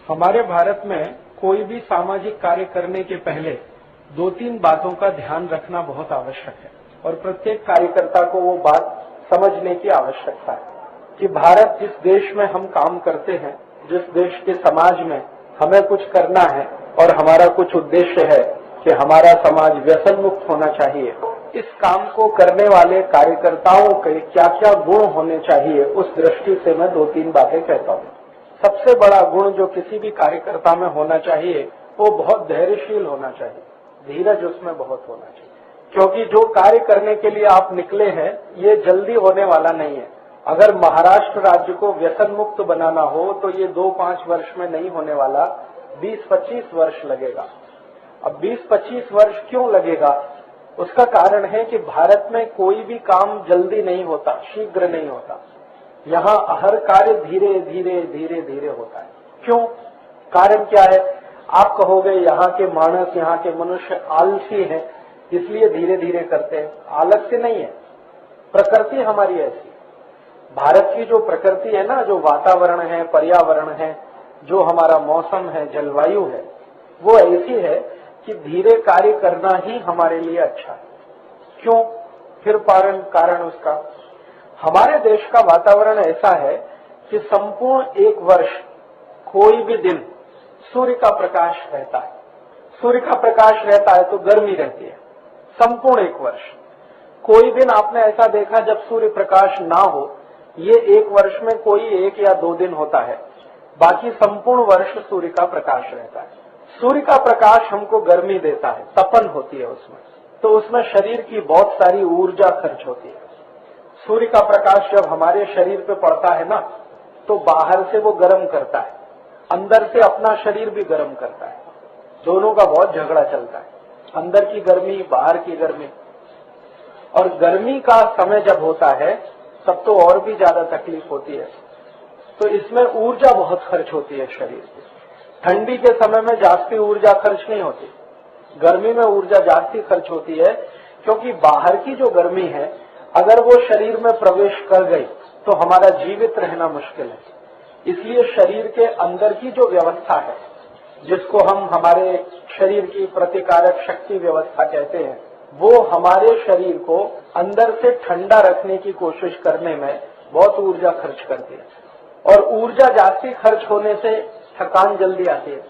हमारे भारत में कोई भी सामाजिक कार्य करने के पहले 2-3 बातों का ध्यान रखना बहुत आवश्यक है और प्रत्येक कार्यकर्ता को वो बात समझने की आवश्यकता है कि भारत जिस देश में हम काम करते हैं, जिस देश के समाज में हमें कुछ करना है और हमारा कुछ उद्देश्य है कि हमारा समाज व्यसन मुक्त होना चाहिए, इस काम को करने वाले कार्यकर्ताओं के क्या क्या गुण होने चाहिए, उस दृष्टि से मैं 2-3 बातें कहता हूँ। सबसे बड़ा गुण जो किसी भी कार्यकर्ता में होना चाहिए वो बहुत धैर्यशील होना चाहिए, धीरज उसमें बहुत होना चाहिए, क्योंकि जो कार्य करने के लिए आप निकले हैं ये जल्दी होने वाला नहीं है। अगर महाराष्ट्र राज्य को व्यसन मुक्त बनाना हो तो ये 2-5 वर्ष में नहीं होने वाला, 20-25 वर्ष लगेगा। अब 20-25 वर्ष क्यों लगेगा? उसका कारण है कि भारत में कोई भी काम जल्दी नहीं होता, शीघ्र नहीं होता। यहाँ हर कार्य धीरे धीरे धीरे धीरे होता है। क्यों? कारण क्या है? आप कहोगे यहाँ के मानस, यहाँ के मनुष्य आलसी हैं, इसलिए धीरे धीरे करते हैं। आलस्य नहीं है, प्रकृति हमारी ऐसी। भारत की जो प्रकृति है ना, जो वातावरण है, पर्यावरण है, जो हमारा मौसम है, जलवायु है, वो ऐसी है कि धीरे कार्य करना ही हमारे लिए अच्छा है। क्यों? फिर कारण उसका, हमारे देश का वातावरण ऐसा है कि संपूर्ण 1 वर्ष कोई भी दिन सूर्य का प्रकाश रहता है। सूर्य का प्रकाश रहता है तो गर्मी रहती है। संपूर्ण 1 वर्ष कोई दिन आपने ऐसा देखा जब सूर्य प्रकाश ना हो? ये 1 वर्ष में कोई 1 या 2 दिन होता है, बाकी संपूर्ण वर्ष सूर्य का प्रकाश रहता है। सूर्य का प्रकाश हमको गर्मी देता है, तपन होती है उसमें, तो उसमें शरीर की बहुत सारी ऊर्जा खर्च होती है। सूर्य का प्रकाश जब हमारे शरीर पे पड़ता है ना, तो बाहर से वो गर्म करता है, अंदर से अपना शरीर भी गर्म करता है। दोनों का बहुत झगड़ा चलता है, अंदर की गर्मी, बाहर की गर्मी। और गर्मी का समय जब होता है तब तो और भी ज्यादा तकलीफ होती है। तो इसमें ऊर्जा बहुत खर्च होती है शरीर की। ठंडी के समय में जास्ती ऊर्जा खर्च नहीं होती, गर्मी में ऊर्जा जास्ती खर्च होती है, क्योंकि बाहर की जो गर्मी है अगर वो शरीर में प्रवेश कर गई तो हमारा जीवित रहना मुश्किल है। इसलिए शरीर के अंदर की जो व्यवस्था है, जिसको हम हमारे शरीर की प्रतिकारक शक्ति व्यवस्था कहते हैं, वो हमारे शरीर को अंदर से ठंडा रखने की कोशिश करने में बहुत ऊर्जा खर्च करती है। और ऊर्जा जास्ती खर्च होने से थकान जल्दी आती है।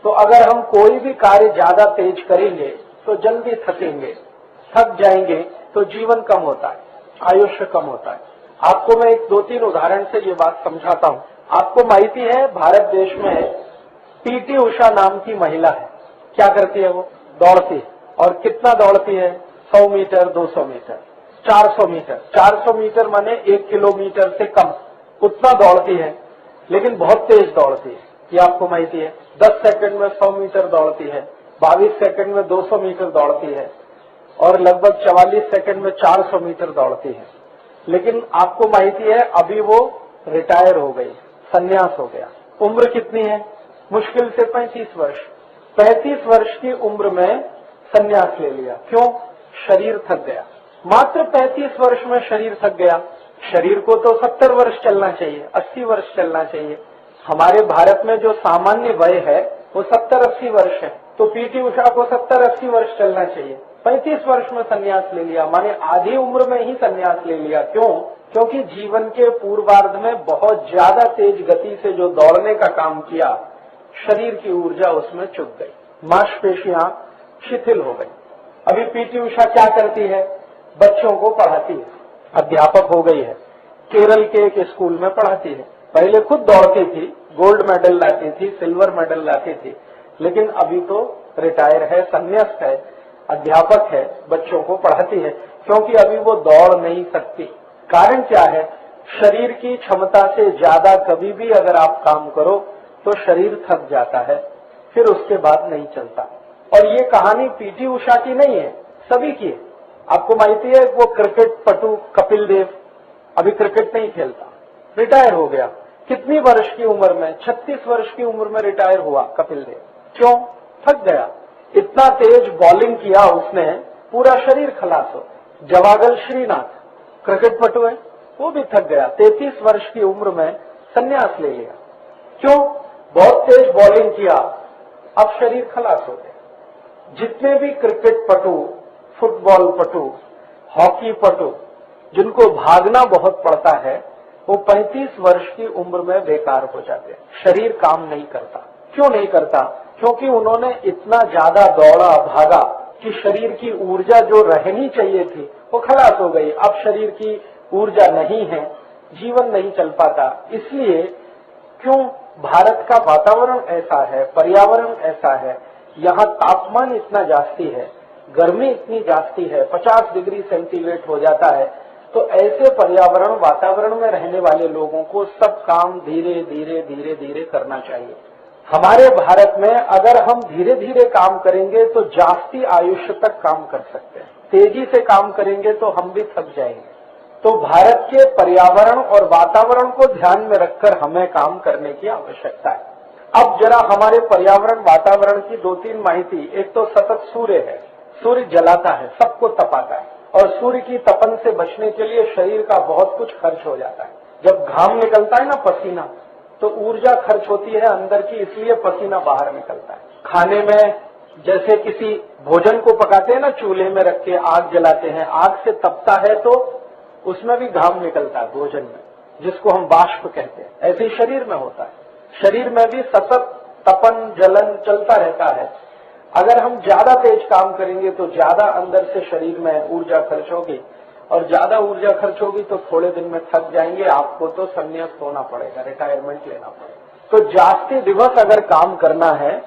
तो अगर हम कोई भी कार्य ज्यादा तेज करेंगे तो जल्दी थकेंगे, थक जाएंगे तो जीवन कम होता है, आयुष्य कम होता है। आपको मैं 2-3 उदाहरण से ये बात समझाता हूँ। आपको माहिती है भारत देश में पीटी उषा नाम की महिला है। क्या करती है वो? दौड़ती है। और कितना दौड़ती है? 100 मीटर, 200 मीटर, 400 मीटर। 400 मीटर माने 1 किलोमीटर से कम, उतना दौड़ती है, लेकिन बहुत तेज दौड़ती है। ये आपको माहिती है। 10 सेकंड में 100 मीटर दौड़ती है, 22 सेकंड में 200 मीटर दौड़ती है और लगभग 44 सेकंड में 400 मीटर दौड़ती है। लेकिन आपको माहिती है अभी वो रिटायर हो गई, संन्यास हो गया। उम्र कितनी है? मुश्किल से 35 वर्ष। 35 वर्ष की उम्र में संन्यास ले लिया। क्यों? शरीर थक गया। मात्र 35 वर्ष में शरीर थक गया। शरीर को तो 70 वर्ष चलना चाहिए, 80 वर्ष चलना चाहिए। हमारे भारत में जो सामान्य वय है वो 70-80 वर्ष है, तो पीटी उषा को 70-80 वर्ष चलना चाहिए। 35 वर्ष में संन्यास ले लिया, माने आधी उम्र में ही संन्यास ले लिया। क्यों? क्योंकि जीवन के पूर्वार्ध में बहुत ज्यादा तेज गति से जो दौड़ने का काम किया, शरीर की ऊर्जा उसमें चुक गई, मांसपेशियां शिथिल हो गई। अभी पीटी उषा क्या करती है? बच्चों को पढ़ाती है, अध्यापक हो गई है, केरल के एक स्कूल में पढ़ाती है। पहले खुद दौड़ती थी, गोल्ड मेडल लाती थी, सिल्वर मेडल लाती थी, लेकिन अभी तो रिटायर है, संन्यास्त है, अध्यापक है, बच्चों को पढ़ाती है, क्योंकि अभी वो दौड़ नहीं सकती। कारण क्या है? शरीर की क्षमता से ज्यादा कभी भी अगर आप काम करो तो शरीर थक जाता है, फिर उसके बाद नहीं चलता। और ये कहानी पीटी उषा की नहीं है, सभी की है। आपको माहिती है वो क्रिकेट पटु कपिल देव अभी क्रिकेट नहीं खेलता, रिटायर हो गया। कितनी वर्ष की उम्र में? 36 वर्ष की उम्र में रिटायर हुआ कपिल देव। क्यों? थक गया। इतना तेज बॉलिंग किया उसने, पूरा शरीर खलास हो। जवागल श्रीनाथ क्रिकेट पटु है, वो भी थक गया, 33 वर्ष की उम्र में संन्यास ले लिया। क्यों? बहुत तेज बॉलिंग किया, अब शरीर खलास हो गया। जितने भी क्रिकेट पटु, फुटबॉल पटु, हॉकी पटु, जिनको भागना बहुत पड़ता है, वो 35 वर्ष की उम्र में बेकार हो जाते हैं। शरीर काम नहीं करता। क्यों नहीं करता? क्योंकि उन्होंने इतना ज्यादा दौड़ा भागा कि शरीर की ऊर्जा जो रहनी चाहिए थी वो खलास हो गई। अब शरीर की ऊर्जा नहीं है, जीवन नहीं चल पाता। इसलिए क्यों भारत का वातावरण ऐसा है, पर्यावरण ऐसा है, यहाँ तापमान इतना जास्ती है, गर्मी इतनी जास्ती है, 50 डिग्री सेंटीग्रेड हो जाता है। तो ऐसे पर्यावरण वातावरण में रहने वाले लोगों को सब काम धीरे धीरे धीरे धीरे करना चाहिए। हमारे भारत में अगर हम धीरे धीरे काम करेंगे तो जास्ती आयुष्य तक काम कर सकते हैं। तेजी से काम करेंगे तो हम भी थक जाएंगे। तो भारत के पर्यावरण और वातावरण को ध्यान में रखकर हमें काम करने की आवश्यकता है। अब जरा हमारे पर्यावरण वातावरण की 2-3 माहिती। एक तो सतत सूर्य है, सूर्य जलाता है, सबको तपाता है, और सूर्य की तपन से बचने के लिए शरीर का बहुत कुछ खर्च हो जाता है। जब घाम निकलता है ना, पसीना, तो ऊर्जा खर्च होती है अंदर की, इसलिए पसीना बाहर निकलता है। खाने में जैसे किसी भोजन को पकाते हैं ना, चूल्हे में रख के आग जलाते हैं, आग से तपता है तो उसमें भी घाम निकलता है भोजन में, जिसको हम वाष्प कहते हैं। ऐसे ही शरीर में होता है, शरीर में भी सतत तपन जलन चलता रहता है। अगर हम ज्यादा तेज काम करेंगे तो ज्यादा अंदर से शरीर में ऊर्जा खर्च होगी, और ज्यादा ऊर्जा खर्च होगी तो थोड़े दिन में थक जाएंगे, आपको तो संन्यास होना पड़ेगा, रिटायरमेंट लेना पड़ेगा। तो जास्ती दिवस अगर काम करना है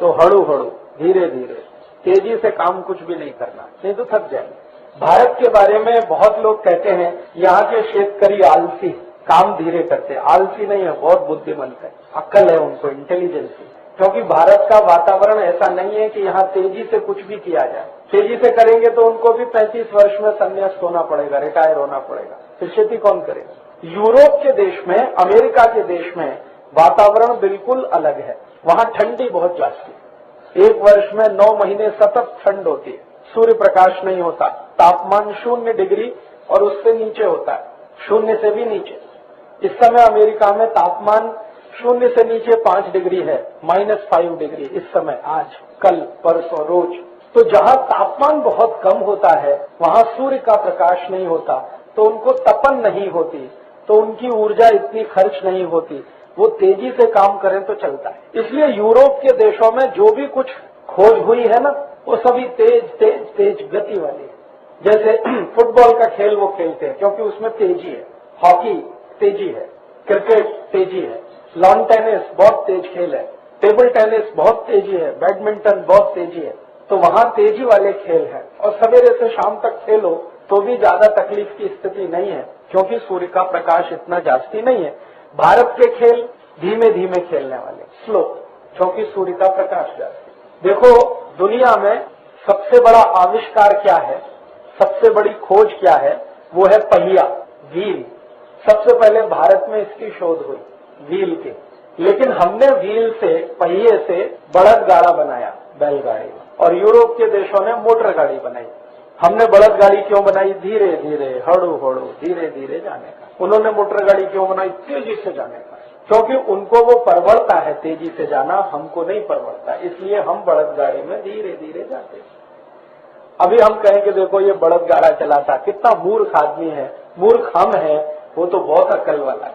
तो हड़ू हड़ू धीरे धीरे, तेजी से काम कुछ भी नहीं करना, नहीं तो थक जाएंगे। भारत के बारे में बहुत लोग कहते हैं यहाँ के शेतकरी आलसी, काम धीरे करते। आलसी नहीं है, बहुत बुद्धिमंत है, अक्ल है उनको, इंटेलिजेंस है। क्योंकि भारत का वातावरण ऐसा नहीं है कि यहाँ तेजी से कुछ भी किया जाए। तेजी से करेंगे तो उनको भी 35 वर्ष में संन्यास होना पड़ेगा, रिटायर होना पड़ेगा, फिर खेती कौन करेगा। यूरोप के देश में, अमेरिका के देश में वातावरण बिल्कुल अलग है। वहाँ ठंडी बहुत जाती है, एक वर्ष में 9 महीने सतत ठंड होती है, सूर्य प्रकाश नहीं होता, तापमान 0 डिग्री और उससे नीचे होता है, 0 से भी नीचे। इस समय अमेरिका में तापमान 0 से नीचे 5 डिग्री है, -5 डिग्री इस समय, आज, कल, परसों, रोज। तो जहाँ तापमान बहुत कम होता है वहाँ सूर्य का प्रकाश नहीं होता, तो उनको तपन नहीं होती, तो उनकी ऊर्जा इतनी खर्च नहीं होती, वो तेजी से काम करें तो चलता है। इसलिए यूरोप के देशों में जो भी कुछ खोज हुई है ना, वो सभी तेज तेज तेज गति वाली है। जैसे फुटबॉल का खेल वो खेलते हैं क्योंकि उसमें तेजी है, हॉकी तेजी है, क्रिकेट तेजी है, लॉन टेनिस बहुत तेज खेल है, टेबल टेनिस बहुत तेजी है, बैडमिंटन बहुत तेजी है। तो वहाँ तेजी वाले खेल है, और सवेरे से शाम तक खेलो तो भी ज्यादा तकलीफ की स्थिति नहीं है, क्योंकि सूर्य का प्रकाश इतना जास्ती नहीं है। भारत के खेल धीमे धीमे खेलने वाले, स्लो, क्योंकि सूर्य का प्रकाश जास्ती। देखो दुनिया में सबसे बड़ा आविष्कार क्या है, सबसे बड़ी खोज क्या है, वो है पहिया, व्हील। सबसे पहले भारत में इसकी शोध हुई, व्हील की। लेकिन हमने व्हील से, पहिए से बड़द गाड़ा बनाया, बैलगाड़ी, और यूरोप के देशों ने मोटर गाड़ी बनाई। हमने बड़द गाड़ी क्यों बनाई? धीरे धीरे, हड़ू हड़ू, धीरे धीरे जाने का। उन्होंने मोटर गाड़ी क्यों बनाई? तेजी से जाने का, क्योंकि उनको वो परवड़ता है तेजी से जाना, हमको नहीं परवड़ता, इसलिए हम बड़द गाड़ी में धीरे धीरे जाते हैं। अभी हम कहें कि देखो ये बड़द गाड़ा चलाता, कितना मूर्ख आदमी है। मूर्ख हम है, वो तो बहुत अक्ल वाला है,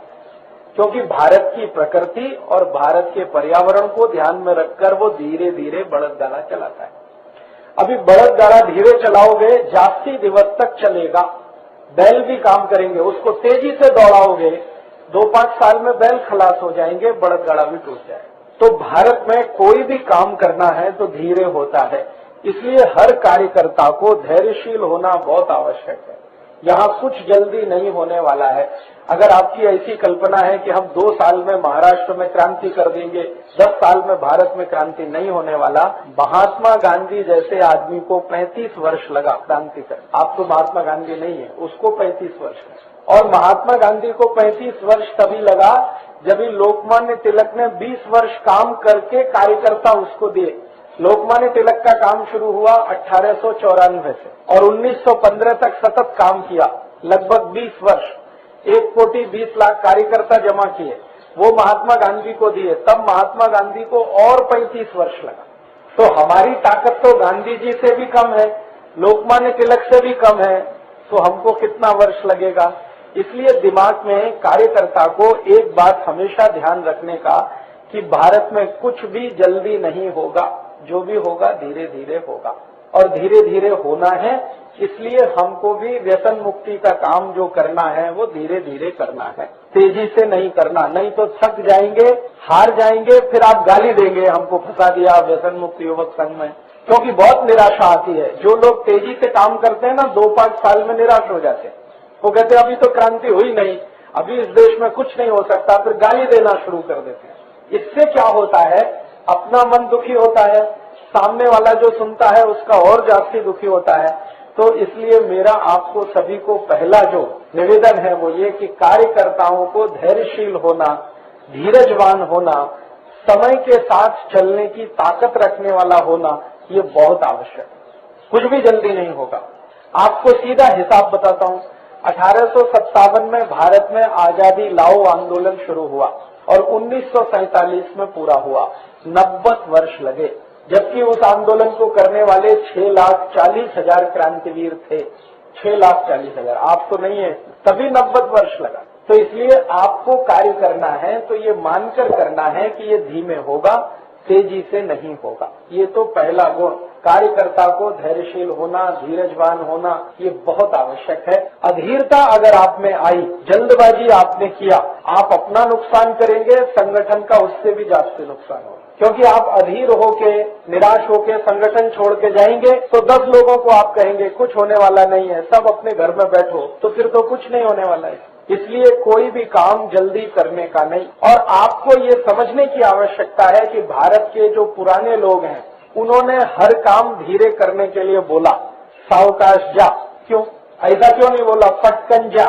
क्योंकि भारत की प्रकृति और भारत के पर्यावरण को ध्यान में रखकर वो धीरे धीरे बड़द गाड़ा चलाता है। अभी बड़द गाड़ा धीरे चलाओगे, जास्ती दिवस तक चलेगा, बैल भी काम करेंगे। उसको तेजी से दौड़ाओगे, 2-5 साल में बैल खलास हो जाएंगे, बड़द गाड़ा भी टूट जाएगा। तो भारत में कोई भी काम करना है तो धीरे होता है, इसलिए हर कार्यकर्ता को धैर्यशील होना बहुत आवश्यक है। यहाँ कुछ जल्दी नहीं होने वाला है। अगर आपकी ऐसी कल्पना है कि हम 2 साल में महाराष्ट्र में क्रांति कर देंगे, 10 साल में भारत में क्रांति, नहीं होने वाला। महात्मा गांधी जैसे आदमी को 35 वर्ष लगा क्रांति कर। आप तो महात्मा गांधी नहीं है, उसको 35 वर्ष लगा। और महात्मा गांधी को 35 वर्ष तभी लगा जब लोकमान्य तिलक ने 20 वर्ष काम करके कार्यकर्ता उसको दिए। लोकमान्य तिलक का काम शुरू हुआ 1894 से और 1915 तक सतत काम किया, लगभग 20 वर्ष। 1 कोटी 20 लाख कार्यकर्ता जमा किए। वो महात्मा गांधी को दिए, तब महात्मा गांधी को और 35 वर्ष लगा। तो हमारी ताकत तो गांधी जी से भी कम है, लोकमान्य तिलक से भी कम है, तो हमको कितना वर्ष लगेगा। इसलिए दिमाग में कार्यकर्ता को एक बात हमेशा ध्यान रखने का कि भारत में कुछ भी जल्दी नहीं होगा, जो भी होगा धीरे धीरे होगा और धीरे धीरे होना है। इसलिए हमको भी व्यसन मुक्ति का काम जो करना है वो धीरे धीरे करना है, तेजी से नहीं करना, नहीं तो थक जाएंगे, हार जाएंगे, फिर आप गाली देंगे हमको फंसा दिया व्यसन मुक्त युवक संघ में, क्योंकि बहुत निराशा आती है। जो लोग तेजी से काम करते हैं ना 2-5 साल में निराश हो जाते हैं। वो कहते हैं अभी तो क्रांति हुई नहीं, अभी इस देश में कुछ नहीं हो सकता, फिर गाली देना शुरू कर देते हैं। इससे क्या होता है, अपना मन दुखी होता है, सामने वाला जो सुनता है उसका और ज्यादा दुखी होता है। तो इसलिए मेरा आपको सभी को पहला जो निवेदन है वो ये कि कार्यकर्ताओं को धैर्यशील होना, धीरजवान होना, समय के साथ चलने की ताकत रखने वाला होना, ये बहुत आवश्यक है। कुछ भी जल्दी नहीं होगा। आपको सीधा हिसाब बताता हूँ। 1857 में भारत में आजादी लाओ आंदोलन शुरू हुआ और 1947 में पूरा हुआ। 90 वर्ष लगे, जबकि उस आंदोलन को करने वाले 6,40,000 क्रांतिवीर थे। 6,40,000 आप तो नहीं है, तभी 90 वर्ष लगा। तो इसलिए आपको कार्य करना है तो ये मानकर करना है कि ये धीमे होगा, तेजी से नहीं होगा। ये तो पहला गुण, कार्यकर्ता को धैर्यशील होना, धीरजवान होना, ये बहुत आवश्यक है। अधीरता अगर आप में आई, जल्दबाजी आपने किया, आप अपना नुकसान करेंगे, संगठन का उससे भी ज्यादा नुकसान होगा। क्योंकि आप अधीर होके, निराश होके संगठन छोड़ के जाएंगे तो 10 लोगों को आप कहेंगे कुछ होने वाला नहीं है, सब अपने घर में बैठो, तो फिर तो कुछ नहीं होने वाला है। इसलिए कोई भी काम जल्दी करने का नहीं। और आपको ये समझने की आवश्यकता है कि भारत के जो पुराने लोग हैं उन्होंने हर काम धीरे करने के लिए बोला, सावकाश जा। क्यों ऐसा क्यों नहीं बोला, फटकन जा,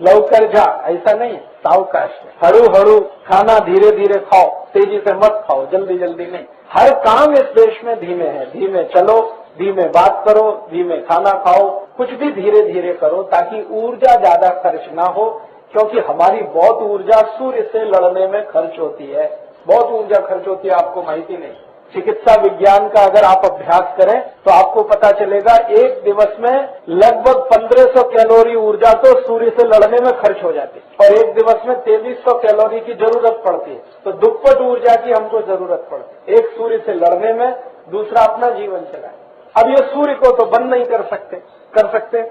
लवकर जा, ऐसा नहीं, सावकाश, हरू हरू खाना, धीरे धीरे खाओ, तेजी से मत खाओ, जल्दी जल्दी नहीं। हर काम इस देश में धीमे है, धीमे चलो, धीमे बात करो, धीमे खाना खाओ, कुछ भी धीरे धीरे करो ताकि ऊर्जा ज्यादा खर्च ना हो। क्योंकि हमारी बहुत ऊर्जा सूर्य से लड़ने में खर्च होती है, बहुत ऊर्जा खर्च होती है, आपको माहिती नहीं। चिकित्सा विज्ञान का अगर आप अभ्यास करें तो आपको पता चलेगा एक दिवस में लगभग 1500 कैलोरी ऊर्जा तो सूर्य से लड़ने में खर्च हो जाती है और एक दिवस में 2300 कैलोरी की जरूरत पड़ती है। तो दुप्पट ऊर्जा की हमको जरूरत पड़ती है, एक सूर्य से लड़ने में, दूसरा अपना जीवन चलाए। अब ये सूर्य को तो बंद नहीं कर सकते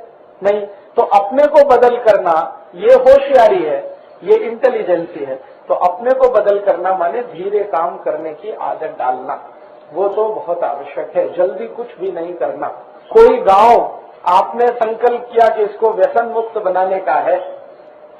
नहीं, तो अपने को बदल करना ये होशियारी है, ये इंटेलिजेंसी है। तो अपने को बदल करना माने धीरे काम करने की आदत डालना, वो तो बहुत आवश्यक है। जल्दी कुछ भी नहीं करना। कोई गांव आपने संकल्प किया कि इसको व्यसन मुक्त बनाने का है,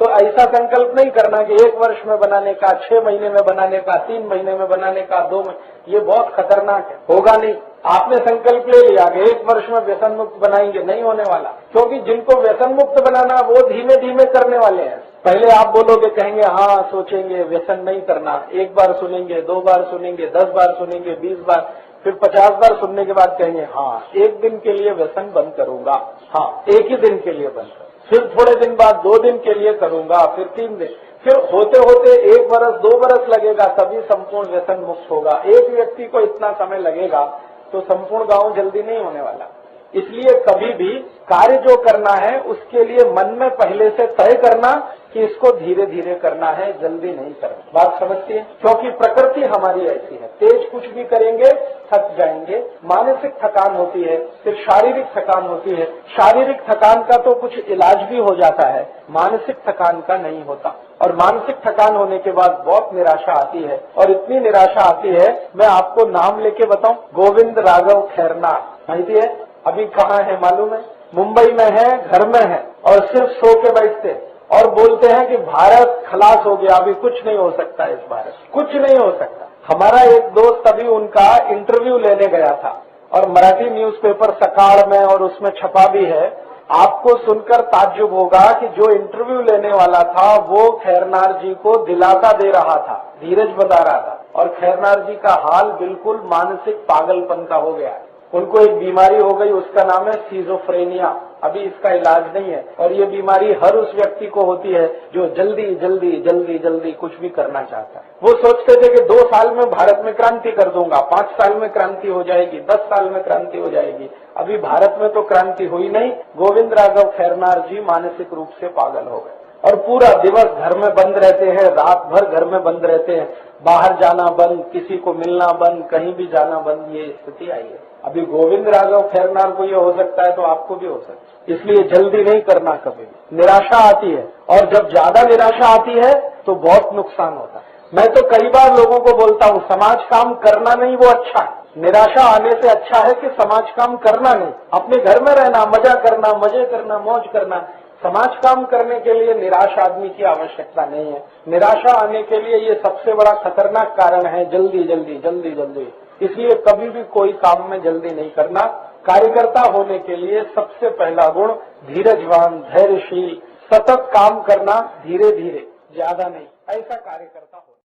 तो ऐसा संकल्प नहीं करना कि 1 वर्ष में बनाने का, 6 महीने में बनाने का, 3 महीने में बनाने का, 2 महीने, ये बहुत खतरनाक है, होगा नहीं। आपने संकल्प ले लिया कि 1 वर्ष में व्यसन मुक्त बनाएंगे, नहीं होने वाला। क्योंकि जिनको व्यसन मुक्त बनाना वो धीमे धीमे करने वाले हैं। पहले आप बोलोगे, कहेंगे हाँ सोचेंगे, व्यसन नहीं करना, 1 बार सुनेंगे, 2 बार सुनेंगे, 10 बार सुनेंगे, 20 बार, फिर 50 बार सुनने के बाद कहेंगे हाँ 1 दिन के लिए व्यसन बंद करूंगा, हाँ 1 ही दिन के लिए बंद करूंगा, फिर थोड़े दिन बाद 2 दिन के लिए करूंगा, फिर 3 दिन, फिर होते होते 1 वर्ष 2 वर्ष लगेगा, तभी संपूर्ण व्यसन मुक्त होगा। एक व्यक्ति को इतना समय लगेगा तो संपूर्ण गांव जल्दी नहीं होने वाला। इसलिए कभी भी कार्य जो करना है उसके लिए मन में पहले से तय करना कि इसको धीरे धीरे करना है, जल्दी नहीं करना। बात समझती है? क्योंकि प्रकृति हमारी ऐसी है, तेज कुछ भी करेंगे थक जाएंगे, मानसिक थकान होती है, फिर शारीरिक थकान होती है। शारीरिक थकान का तो कुछ इलाज भी हो जाता है, मानसिक थकान का नहीं होता। और मानसिक थकान होने के बाद बहुत निराशा आती है, और इतनी निराशा आती है, मैं आपको नाम लेके बताऊं, गोविंद राघव खैरनार, माहिती है? अभी कहाँ है मालूम है? मुंबई में है, घर में है, और सिर्फ सो के बैठते और बोलते हैं कि भारत खलास हो गया, अभी कुछ नहीं हो सकता, इस भारत कुछ नहीं हो सकता। हमारा एक दोस्त अभी उनका इंटरव्यू लेने गया था और मराठी न्यूज़पेपर सकाळ में और उसमें छपा भी है। आपको सुनकर ताज्जुब होगा कि जो इंटरव्यू लेने वाला था वो खैरनार जी को दिलासा दे रहा था, धीरज बता रहा था, और खैरनार जी का हाल बिल्कुल मानसिक पागलपन का हो गया है। उनको एक बीमारी हो गई, उसका नाम है सिजोफ्रेनिया। अभी इसका इलाज नहीं है। और ये बीमारी हर उस व्यक्ति को होती है जो जल्दी जल्दी जल्दी जल्दी कुछ भी करना चाहता है। वो सोचते थे कि 2 साल में भारत में क्रांति कर दूंगा, 5 साल में क्रांति हो जाएगी, 10 साल में क्रांति हो जाएगी। अभी भारत में तो क्रांति हुई नहीं। गोविंद राघव खैरनार जी मानसिक रूप से पागल हो गए और पूरा दिवस घर में बंद रहते हैं, रात भर घर में बंद रहते हैं, बाहर जाना बंद, किसी को मिलना बंद, कहीं भी जाना बंद, ये स्थिति आई है। अभी गोविंद राघव खैरनार को ये हो सकता है तो आपको भी हो सकता है। इसलिए जल्दी नहीं करना कभी भी। निराशा आती है और जब ज्यादा निराशा आती है तो बहुत नुकसान होता है। मैं तो कई बार लोगों को बोलता हूँ समाज काम करना नहीं वो अच्छा है। निराशा आने से अच्छा है कि समाज काम करना नहीं, अपने घर में रहना, मजा करना, मजे करना, मौज करना। समाज काम करने के लिए निराश आदमी की आवश्यकता नहीं है। निराशा आने के लिए ये सबसे बड़ा खतरनाक कारण है, जल्दी जल्दी जल्दी जल्दी। इसलिए कभी भी कोई काम में जल्दी नहीं करना। कार्यकर्ता होने के लिए सबसे पहला गुण धीरजवान, धैर्यशील, सतत काम करना, धीरे धीरे, ज्यादा नहीं, ऐसा कार्यकर्ता हो।